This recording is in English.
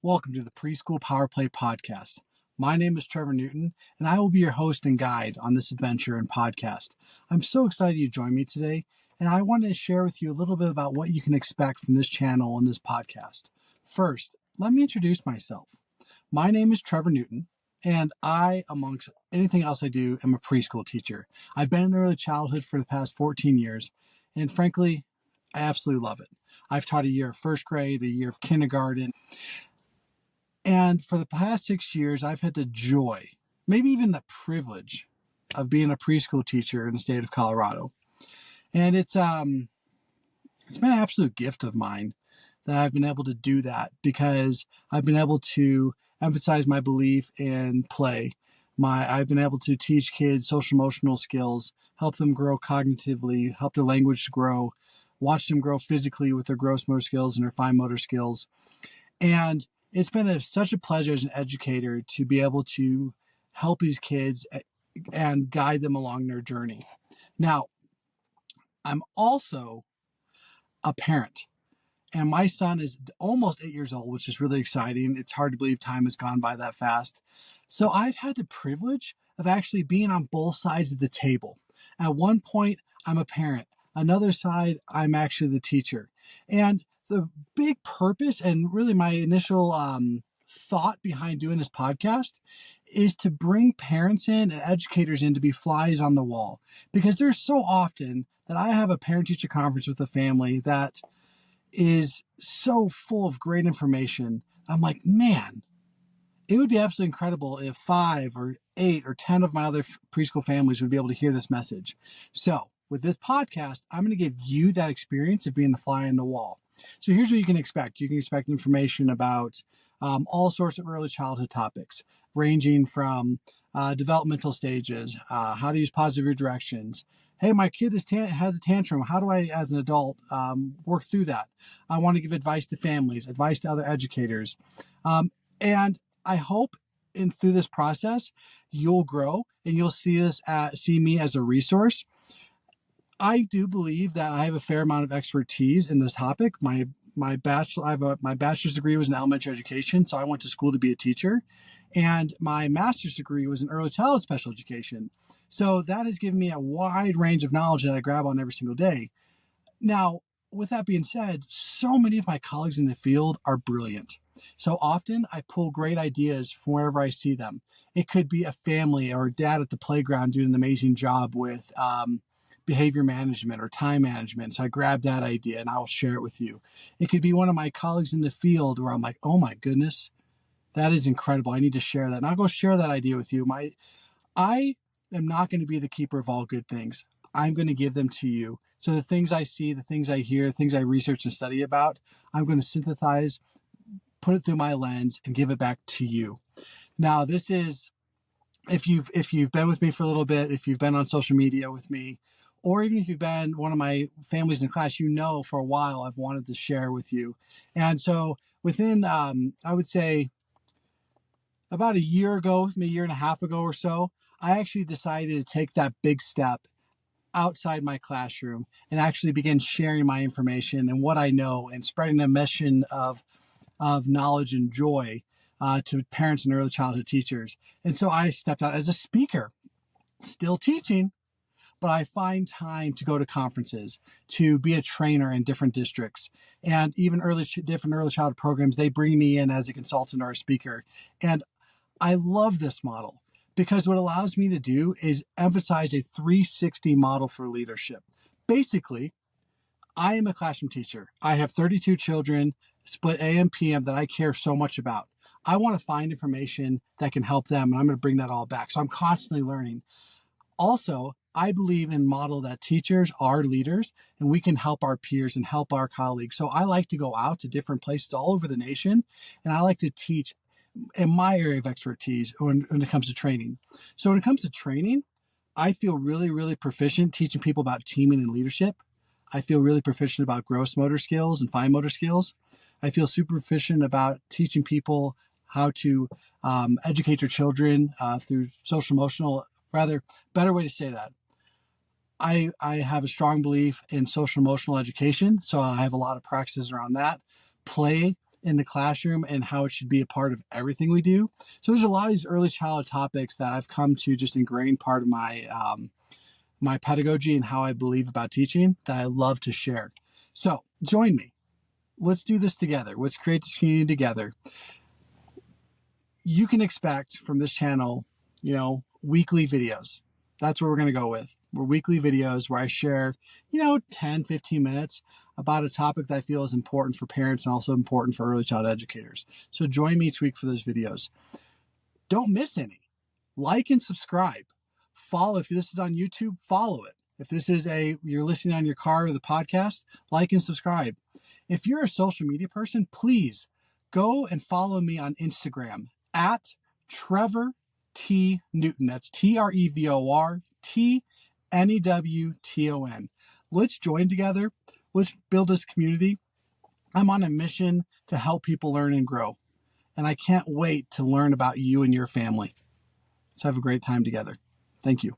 Welcome to the Preschool Power Play Podcast. My name is Trevor Newton, and I will be your host and guide on this adventure and podcast. I'm so excited you joined me today, and I wanted to share with you a little bit about what you can expect from this channel and this podcast. First, let me introduce myself. My name is Trevor Newton, and I, amongst anything else I do, am a preschool teacher. I've been in early childhood for the past 14 years, and frankly, I absolutely love it. I've taught a year of first grade, a year of kindergarten, and for the past 6 years, I've had the joy, maybe even the privilege, of being a preschool teacher in the state of Colorado. And it's been an absolute gift of mine that I've been able to do that, because I've been able to emphasize my belief in play. I've been able to teach kids social emotional skills, help them grow cognitively, help their language grow, watch them grow physically with their gross motor skills and their fine motor skills. And it's been such a pleasure as an educator to be able to help these kids and guide them along their journey. Now, I'm also a parent, and my son is almost 8 years old, which is really exciting. It's hard to believe time has gone by that fast. So I've had the privilege of actually being on both sides of the table. At one point, I'm a parent. Another side, I'm actually the teacher. And the big purpose and really my initial thought behind doing this podcast is to bring parents in and educators in to be flies on the wall, because there's so often that I have a parent-teacher conference with a family that is so full of great information. I'm like, man, it would be absolutely incredible if 5 or 8 or 10 of my other preschool families would be able to hear this message. So with this podcast, I'm going to give you that experience of being the fly on the wall. So here's what you can expect. You can expect information about all sorts of early childhood topics, ranging from developmental stages, how to use positive redirections. Hey, my kid has a tantrum. How do I, as an adult, work through that? I want to give advice to families, advice to other educators. And I hope through this process, you'll grow and you'll see me as a resource. I do believe that I have a fair amount of expertise in this topic. My bachelor's degree was in elementary education, so I went to school to be a teacher, and my master's degree was in early childhood special education. So that has given me a wide range of knowledge that I grab on every single day. Now, with that being said, so many of my colleagues in the field are brilliant. So often I pull great ideas from wherever I see them. It could be a family or a dad at the playground doing an amazing job with behavior management or time management. So I grab that idea and I'll share it with you. It could be one of my colleagues in the field where I'm like, oh my goodness, that is incredible. I need to share that. And I'll go share that idea with you. I am not going to be the keeper of all good things. I'm going to give them to you. So the things I see, the things I hear, the things I research and study about, I'm going to synthesize, put it through my lens, and give it back to you. Now, this is, if you've been with me for a little bit, if you've been on social media with me, or even if you've been one of my families in class, you know for a while I've wanted to share with you. And so within, I would say, about a year ago, maybe a year and a half ago or so, I actually decided to take that big step outside my classroom and actually begin sharing my information and what I know and spreading a mission of knowledge and joy to parents and early childhood teachers. And so I stepped out as a speaker, still teaching, but I find time to go to conferences, to be a trainer in different districts, and even different early childhood programs. They bring me in as a consultant or a speaker. And I love this model because what it allows me to do is emphasize a 360 model for leadership. Basically, I am a classroom teacher. I have 32 children, split AM, PM, that I care so much about. I want to find information that can help them, and I'm going to bring that all back. So I'm constantly learning. Also, I believe in model that teachers are leaders and we can help our peers and help our colleagues. So I like to go out to different places all over the nation, and I like to teach in my area of expertise when it comes to training. So when it comes to training, I feel really, really proficient teaching people about teaming and leadership. I feel really proficient about gross motor skills and fine motor skills. I feel super proficient about teaching people how to educate their children through social emotional, better way to say that. I have a strong belief in social emotional education, so I have a lot of practices around that. Play in the classroom and how it should be a part of everything we do. So there's a lot of these early childhood topics that I've come to just ingrain part of my pedagogy and how I believe about teaching that I love to share. So join me. Let's do this together. Let's create this community together. You can expect from this channel, weekly videos. That's what we're going to go with. We're weekly videos where I share, 10, 15 minutes about a topic that I feel is important for parents and also important for early child educators. So join me each week for those videos. Don't miss any. Like and subscribe. Follow. If this is on YouTube, follow it. If this is you're listening on your car or the podcast, like and subscribe. If you're a social media person, please go and follow me on Instagram at Trevor T. Newton. That's TREVOR TNEWTON. Let's join together. Let's build this community. I'm on a mission to help people learn and grow. And I can't wait to learn about you and your family. Let's have a great time together. Thank you.